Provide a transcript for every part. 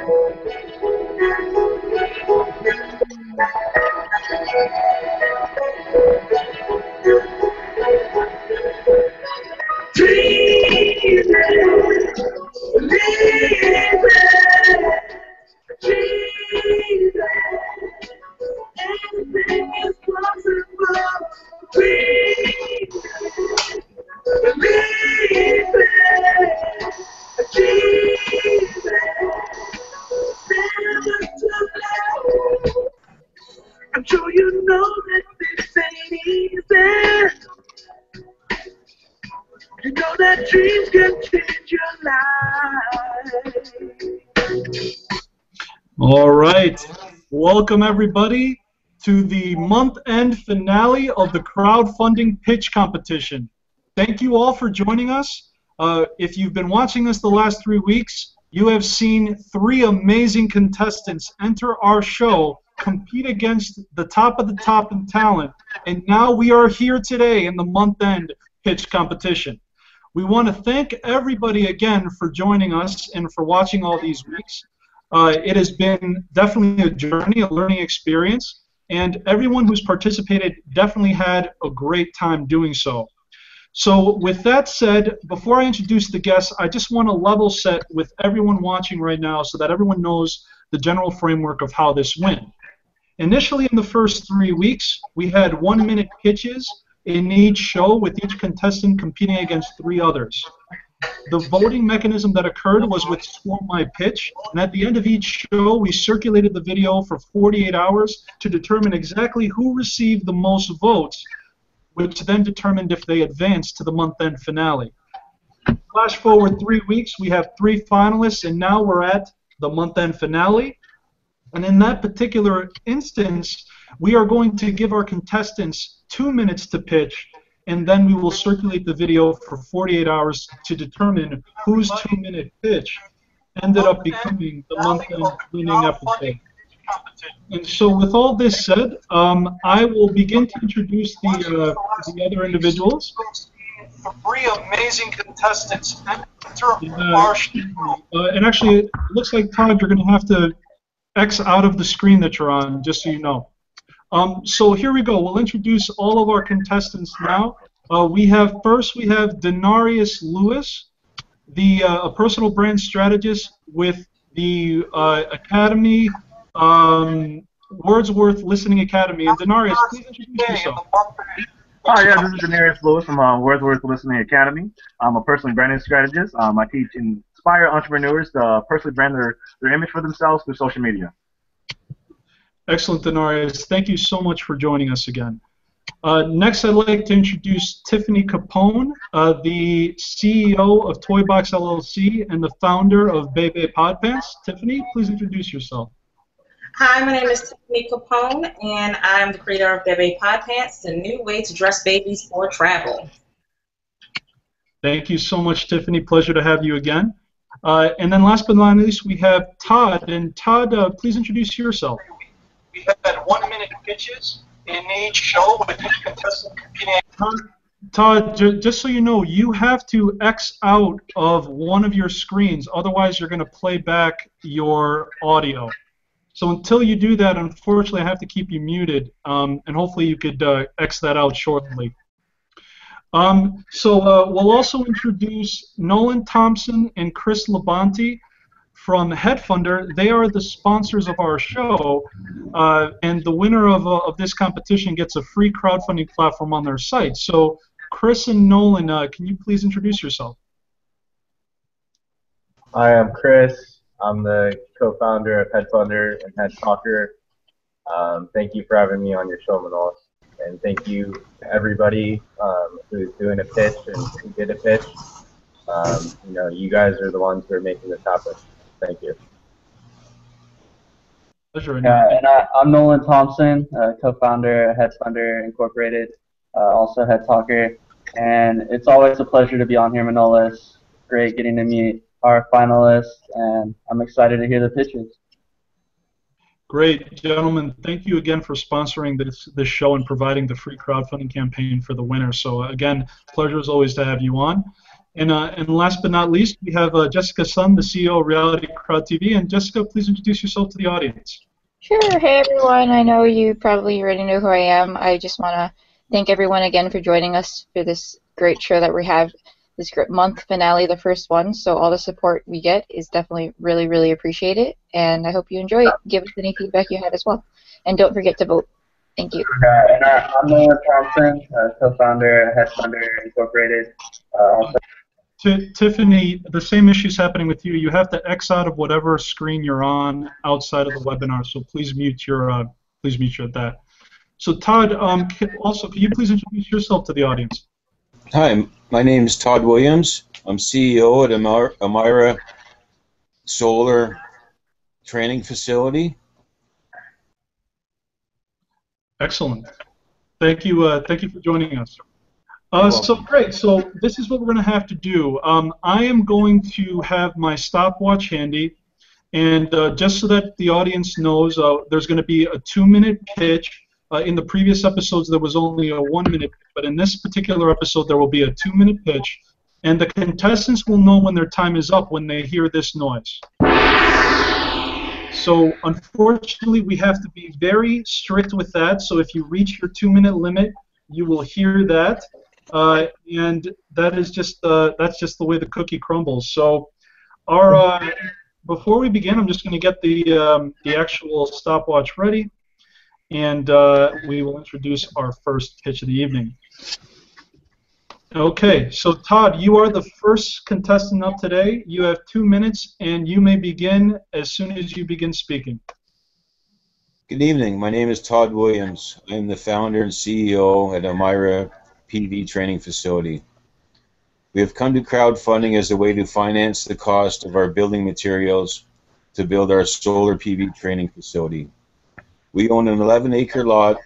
I'm sure you know that this ain't easy. You know that dreams can change your life. All right. Welcome, everybody, to the month-end finale of the crowdfunding pitch competition. Thank you all for joining us. If you've been watching us the last 3 weeks, you have seen 3 amazing contestants enter our show, compete against the top of the top in talent, and now we are here today in the month-end pitch competition. We want to thank everybody again for joining us and for watching all these weeks. It has been definitely a journey, a learning experience, and everyone who's participated definitely had a great time doing so. So with that said, before I introduce the guests, I just want to level set with everyone watching right now so that everyone knows the general framework of how this went. Initially in the first 3 weeks, we had 1-minute pitches in each show with each contestant competing against 3 others. The voting mechanism that occurred was with Score My Pitch, and at the end of each show, we circulated the video for 48 hours to determine exactly who received the most votes, which then determined if they advanced to the month-end finale. Flash forward 3 weeks, we have 3 finalists, and now we're at the month-end finale. And in that particular instance, we are going to give our contestants 2 minutes to pitch, and then we will circulate the video for 48 hours to determine whose 2-minute pitch ended up becoming the month-end winning episode. And so with all this said, I will begin to introduce the other individuals. 3 amazing contestants enter our show. And actually, it looks like, Todd, you're going to have to X out of the screen that you're on, just so you know. So here we go. We'll introduce all of our contestants now. First we have Denarius Lewis, a personal brand strategist with the Academy, Wordsworth Listening Academy. And Denarius, please introduce yourself. Hi, yeah, this is Denarius Lewis from Wordsworth Listening Academy. I'm a personal branding strategist. I teach and inspire entrepreneurs to personally brand their image for themselves through social media. Excellent, Denarius. Thank you so much for joining us again. Next, I'd like to introduce Tiffany Capone, the CEO of Toybox LLC and the founder of Bebe Pod Pants. Tiffany, please introduce yourself. Hi, my name is Tiffany Capone, and I'm the creator of Bebe Pod Pants, the new way to dress babies for travel. Thank you so much, Tiffany. Pleasure to have you again. And then last but not least, we have Todd. And Todd, please introduce yourself. We had 1-minute pitches in each show with each contestant competing. Todd, just so you know, you have to X out of one of your screens, otherwise you're going to play back your audio. So until you do that, unfortunately, I have to keep you muted, and hopefully you could X that out shortly. We'll also introduce Nolan Thompson and Chris Labonte from Headfunder. They are the sponsors of our show, and the winner of this competition gets a free crowdfunding platform on their site. So, Chris and Nolan, can you please introduce yourself? Hi, I'm Chris. I'm the co-founder of Headfunder and Head Talker. Thank you for having me on your show, Manolis. And thank you to everybody who's doing a pitch and who did a pitch. You know, you guys are the ones who are making this happen. Thank you. Pleasure. And I'm Nolan Thompson, co-founder of Headfunder Incorporated, also Head Talker. And it's always a pleasure to be on here, Manolis. Great getting to meet our finalists, and I'm excited to hear the pitches. Great, gentlemen. Thank you again for sponsoring this show and providing the free crowdfunding campaign for the winner. So again, pleasure as always to have you on. And last but not least, we have Jessica Sun, the CEO of RealityCrowdTV. And Jessica, please introduce yourself to the audience. Sure. Hey, everyone. I know you probably already know who I am. I just want to thank everyone again for joining us for this great show that we have, this great month finale, the first one. So all the support we get is definitely really, really appreciated. And I hope you enjoy it. Give us any feedback you had as well. And don't forget to vote. Thank you. And I'm Nolan Thompson, co-founder, head funder, Incorporated. Also. Tiffany, the same issue's happening with you. You have to X out of whatever screen you're on outside of the webinar. So please mute your that. So Todd, also, can you please introduce yourself to the audience? Hi, my name is Todd Williams. I'm CEO at Amira Solar Training Facility. Excellent. Thank you for joining us. So great. So this is what we're going to have to do. I am going to have my stopwatch handy, and just so that the audience knows, there's going to be a 2-minute pitch. In the previous episodes, there was only a 1-minute pitch, but in this particular episode, there will be a 2-minute pitch, and the contestants will know when their time is up when they hear this noise. So unfortunately, we have to be very strict with that. So if you reach your 2-minute limit, you will hear that. And that is that's just the way the cookie crumbles. So, before we begin, I'm just going to get the actual stopwatch ready, and we will introduce our first pitch of the evening. Okay, so Todd, you are the first contestant up today. You have 2 minutes, and you may begin as soon as you begin speaking. Good evening. My name is Todd Williams. I'm the founder and CEO at Amira PV Training Facility. We have come to crowdfunding as a way to finance the cost of our building materials to build our solar PV training facility. We own an 11-acre lot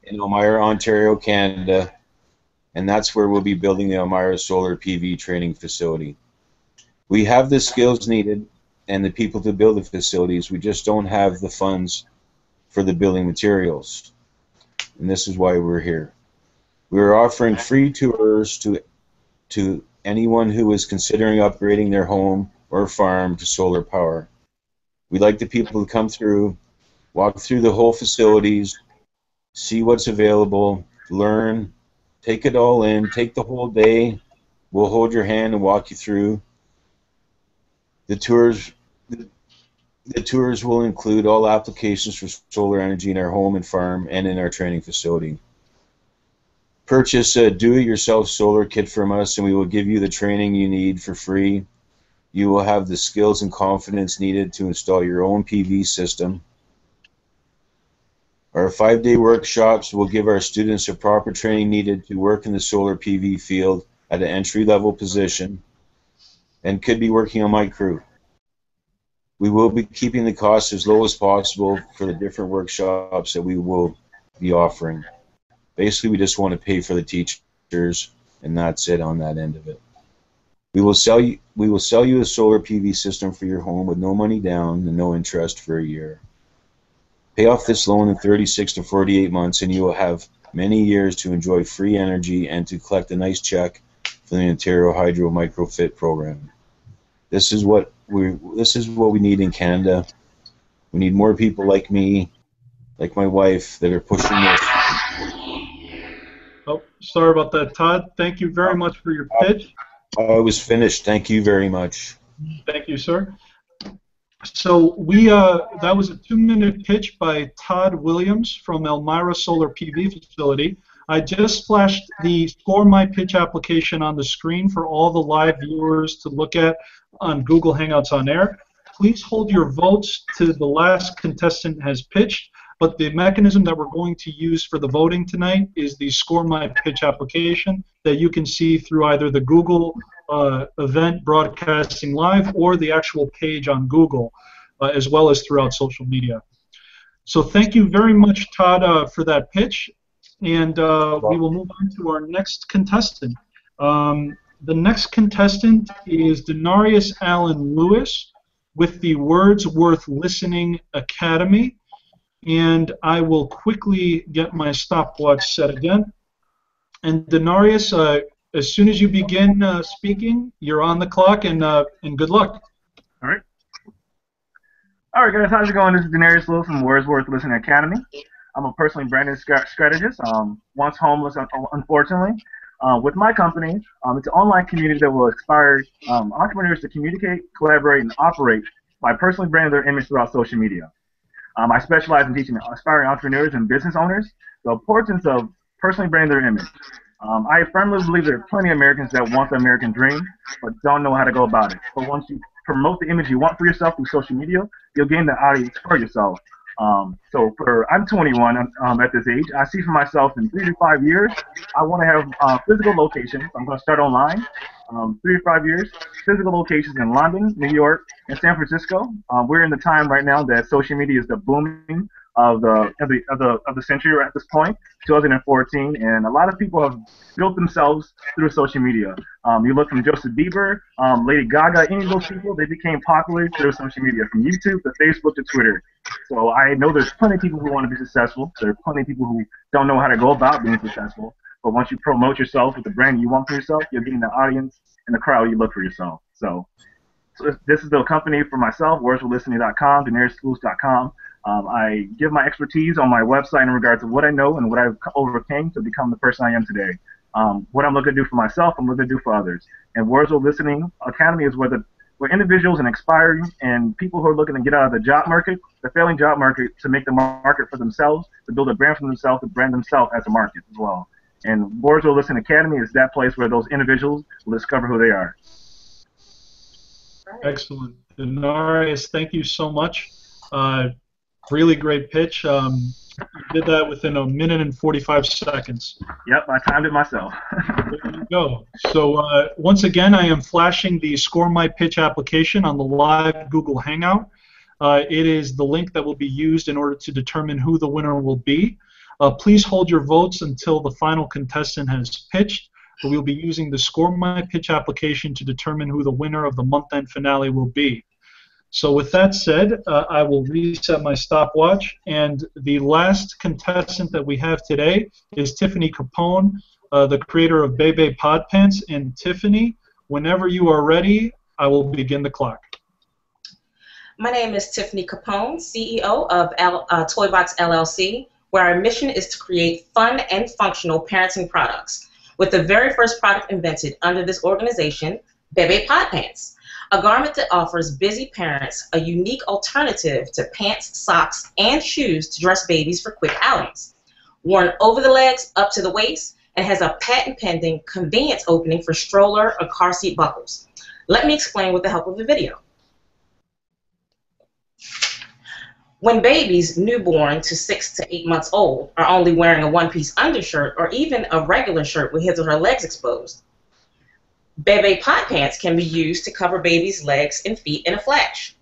in Elmira, Ontario, Canada, and that's where we'll be building the Elmira Solar PV training facility. We have the skills needed and the people to build the facilities. We just don't have the funds for the building materials, and this is why we're here. We're offering free tours to anyone who is considering upgrading their home or farm to solar power. We'd like the people to come through, walk through the whole facilities, see what's available, learn, take it all in, take the whole day. We'll hold your hand and walk you through. The tours will include all applications for solar energy in our home and farm and in our training facility. Purchase a do-it-yourself solar kit from us, and we will give you the training you need for free. You will have the skills and confidence needed to install your own PV system. Our 5-day workshops will give our students the proper training needed to work in the solar PV field at an entry-level position and could be working on my crew. We will be keeping the costs as low as possible for the different workshops that we will be offering. Basically, we just want to pay for the teachers, and that's it on that end of it. We will sell you a solar PV system for your home with no money down and no interest for a year. Pay off this loan in 36 to 48 months, and you will have many years to enjoy free energy and to collect a nice check from the Ontario Hydro Microfit program. This is what we need in Canada. We need more people like me, like my wife, that are pushing this. Oh, sorry about that, Todd. Thank you very much for your pitch. I was finished. Thank you very much. Thank you, sir. So that was a 2-minute pitch by Todd Williams from Elmira Solar PV Facility. I just flashed the Score My Pitch application on the screen for all the live viewers to look at on Google Hangouts on Air. Please hold your votes to the last contestant has pitched, but the mechanism that we're going to use for the voting tonight is the Score My Pitch application that you can see through either the Google event broadcasting live or the actual page on Google, as well as throughout social media. So thank you very much, Todd, for that pitch. And we will move on to our next contestant. The next contestant is Denarius Allen Lewis with the Words Worth Listening Academy. And I will quickly get my stopwatch set again. And Denarius, as soon as you begin speaking, you're on the clock, and good luck. All right. All right, guys, how's it going? This is Denarius Lewis from Wordsworth Listening Academy. I'm a personally branded strategist, once homeless, unfortunately. With my company, it's an online community that will inspire entrepreneurs to communicate, collaborate, and operate by personally branding their image throughout social media. I specialize in teaching aspiring entrepreneurs and business owners the importance of personally branding their image. I firmly believe there are plenty of Americans that want the American dream, but don't know how to go about it. But once you promote the image you want for yourself through social media, you'll gain the audience for yourself. I'm 21 at this age. I see for myself in 3 to 5 years, I want to have physical locations. I'm going to start online. 3 to 5 years, physical locations in London, New York, and San Francisco. We're in the time right now that social media is the booming of the century at this point, 2014, and a lot of people have built themselves through social media. You look from Joseph Bieber, Lady Gaga, any of those people, they became popular through social media, from YouTube to Facebook to Twitter. So I know there's plenty of people who want to be successful. There are plenty of people who don't know how to go about being successful. But once you promote yourself with the brand you want for yourself, you're getting the audience and the crowd you look for yourself. So this is the company for myself, wordswithlistening.com, denariusschools.com. I give my expertise on my website in regards to what I know and what I've overcame to become the person I am today. What I'm looking to do for myself, I'm looking to do for others. And Words with Listening Academy is where individuals and aspiring and people who are looking to get out of the job market, the failing job market, to make the market for themselves, to build a brand for themselves, to brand themselves as a market as well. And Words with Listening Academy is that place where those individuals will discover who they are. Excellent. Denarius, thank you so much. Really great pitch. You did that within 1 minute and 45 seconds. Yep, I timed it myself. There you go. So once again, I am flashing the Score My Pitch application on the live Google Hangout. It is the link that will be used in order to determine who the winner will be. Please hold your votes until the final contestant has pitched. But we'll be using the Score My Pitch application to determine who the winner of the month-end finale will be. So with that said, I will reset my stopwatch, and the last contestant that we have today is Tiffany Capone, the creator of Bebe Pod Pants. And Tiffany, whenever you are ready, I will begin the clock. My name is Tiffany Capone, CEO of Toybox LLC, where our mission is to create fun and functional parenting products, with the very first product invented under this organization, Bebe Pod Pants, a garment that offers busy parents a unique alternative to pants, socks, and shoes to dress babies for quick outings. Worn over the legs, up to the waist, and has a patent-pending convenience opening for stroller or car seat buckles. Let me explain with the help of a video. When babies newborn to 6 to 8 months old are only wearing a one-piece undershirt or even a regular shirt with his or her legs exposed, Bebe Pod Pants can be used to cover babies' legs and feet in a flash,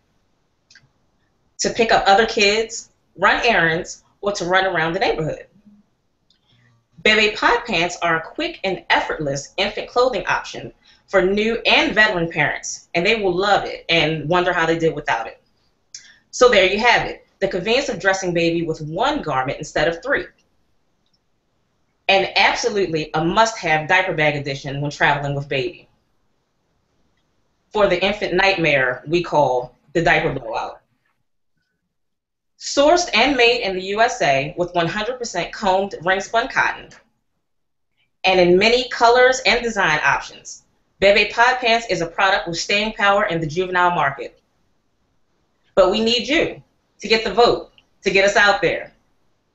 to pick up other kids, run errands, or to run around the neighborhood. Bebe Pod Pants are a quick and effortless infant clothing option for new and veteran parents, and they will love it and wonder how they did without it. So there you have it, the convenience of dressing baby with one garment instead of 3. And absolutely a must-have diaper bag edition when traveling with baby, for the infant nightmare we call the diaper blowout. Sourced and made in the USA with 100% combed ring-spun cotton, and in many colors and design options, Bebe Pod Pants is a product with staying power in the juvenile market. But we need you to get the vote, to get us out there.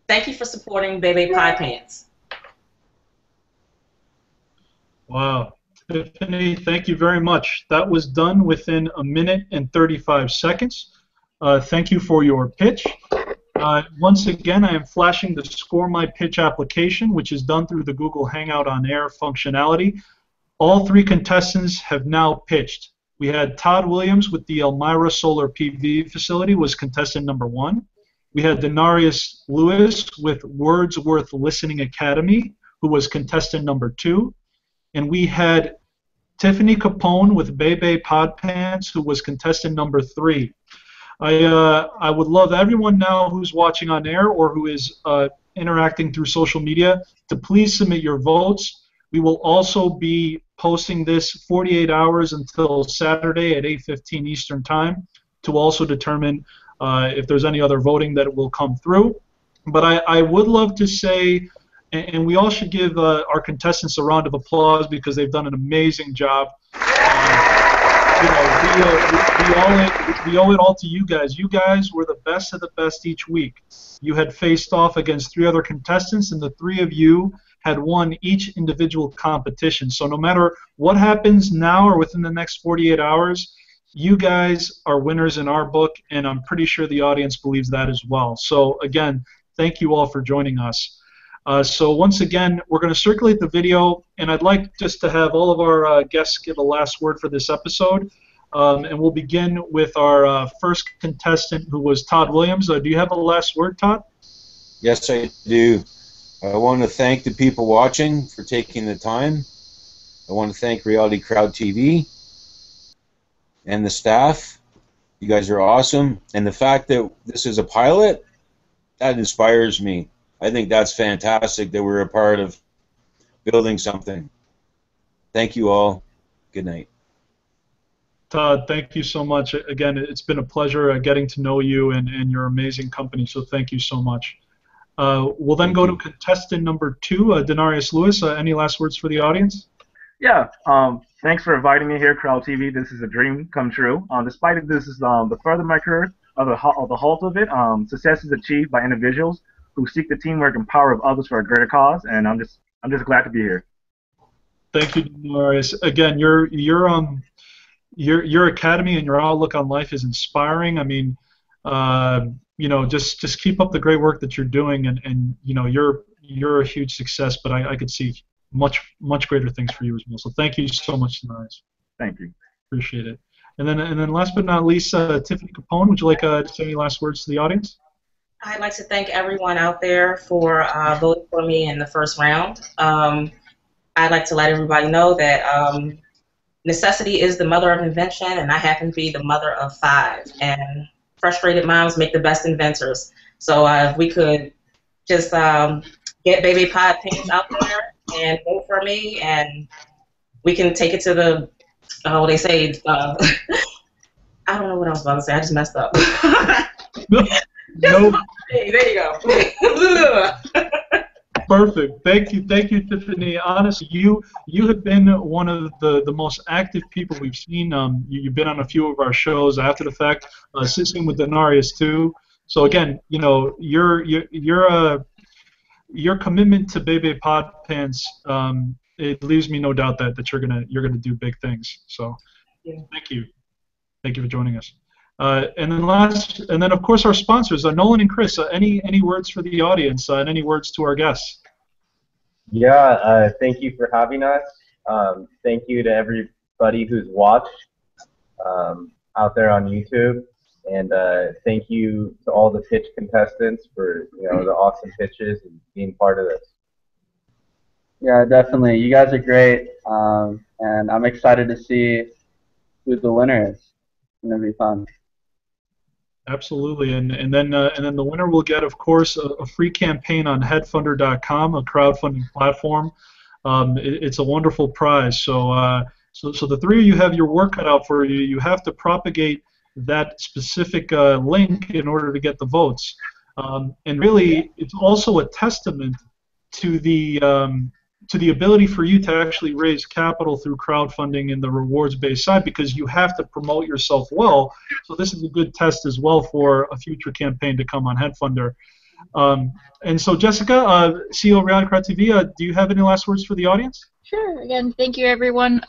Thank you for supporting Bebe Pod Pants. Wow. Tiffany, thank you very much. That was done within 1 minute and 35 seconds. Thank you for your pitch. Once again, I am flashing the Score My Pitch application, which is done through the Google Hangout on Air functionality. All 3 contestants have now pitched. We had Todd Williams with the Elmira Solar PV facility was contestant number 1. We had Denarius Lewis with Wordsworth Listening Academy, who was contestant number 2. And we had Tiffany Capone with Bebe Pod Pants, who was contestant number 3. I would love everyone now who's watching on air or who is interacting through social media to please submit your votes. We will also be posting this 48 hours until Saturday at 8:15 Eastern Time to also determine if there's any other voting that will come through. But I would love to say, and we all should give our contestants a round of applause because they've done an amazing job. You know, we owe it all to you guys. You guys were the best of the best each week. You had faced off against 3 other contestants, and the 3 of you had won each individual competition. So no matter what happens now or within the next 48 hours, you guys are winners in our book, and I'm pretty sure the audience believes that as well. So again, thank you all for joining us. So once again, we're going to circulate the video, and I'd like just to have all of our guests give a last word for this episode. And we'll begin with our first contestant, who was Todd Williams. Do you have a last word, Todd? Yes, I do. I want to thank the people watching for taking the time. I want to thank RealityCrowdTV and the staff. You guys are awesome. And the fact that this is a pilot, that inspires me. I think that's fantastic that we're a part of building something. Thank you all. Good night. Todd, thank you so much. Again, it's been a pleasure getting to know you and your amazing company, so thank you so much. We'll then go to contestant number 2, Denarius Lewis. Any last words for the audience? Yeah, thanks for inviting me here, CrowdTV. This is a dream come true. Despite this is the further my career of the halt of it, success is achieved by individuals who seek the teamwork and power of others for a greater cause, and I'm just glad to be here. Thank you, Denarius. Again, your academy and your outlook on life is inspiring. I mean, you know, just keep up the great work that you're doing, and you know, you're a huge success. But I could see much greater things for you as well. So thank you so much, Denarius. Thank you. Appreciate it. And then last but not least, Tiffany Capone. Would you like to say any last words to the audience? I'd like to thank everyone out there for voting for me in the first round. I'd like to let everybody know that necessity is the mother of invention, and I happen to be the mother of 5. And frustrated moms make the best inventors. So if we could just get Baby Pod Pants out there and vote for me, and we can take it to the, what they say, I don't know what I was about to say. I just messed up. No. Hey, there you go. Perfect. Thank you, Tiffany. Honestly, you have been one of the most active people we've seen. You've been on a few of our shows after the fact, sitting with Denarius too. So again, you know, your commitment to Bebe Pod Pants, it leaves me no doubt that you're gonna do big things. So thank you for joining us. And then of course our sponsors, Nolan and Chris. Any words for the audience and any words to our guests? Yeah, thank you for having us. Thank you to everybody who's watched out there on YouTube, and thank you to all the pitch contestants for the awesome pitches and being part of this. Yeah, definitely. You guys are great, and I'm excited to see who the winner is. It's gonna be fun. Absolutely, and then the winner will get, of course, a free campaign on headfunder.com, a crowdfunding platform. It's a wonderful prize. So the 3 of you have your work cut out for you. You have to propagate that specific link in order to get the votes. And really, it's also a testament to the ability for you to actually raise capital through crowdfunding in the rewards-based side, because you have to promote yourself well. So this is a good test as well for a future campaign to come on Headfunder. And so, Jessica, CEO of RealityCrowdTV, do you have any last words for the audience? Sure. Again, thank you, everyone,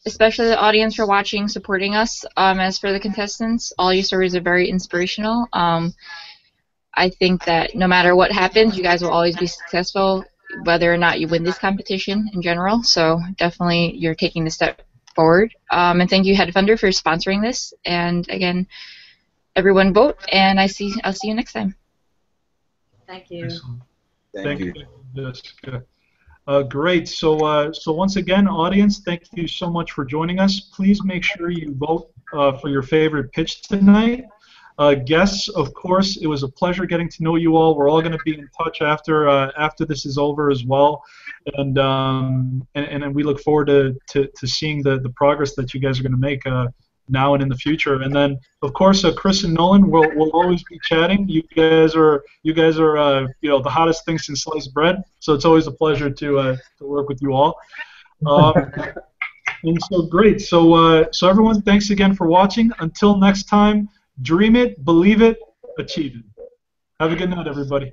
especially the audience, for watching, supporting us. As for the contestants, all your stories are very inspirational. I think that no matter what happens, you guys will always be successful, whether or not you win this competition in general. So definitely you're taking the step forward. And thank you, Headfunder, for sponsoring this. And again, everyone vote, and I'll see you next time. Thank you. Thank you, Jessica. Great. So once again, audience, thank you so much for joining us. Please make sure you vote for your favorite pitch tonight. Guests, of course, it was a pleasure getting to know you all. We're all going to be in touch after this is over as well, and we look forward to seeing the progress that you guys are going to make now and in the future. And then, of course, Chris and Nolan will always be chatting. You guys are the hottest thing since sliced bread. So it's always a pleasure to work with you all. And so great. So everyone, thanks again for watching. Until next time, dream it, believe it, achieve it. Have a good night, everybody.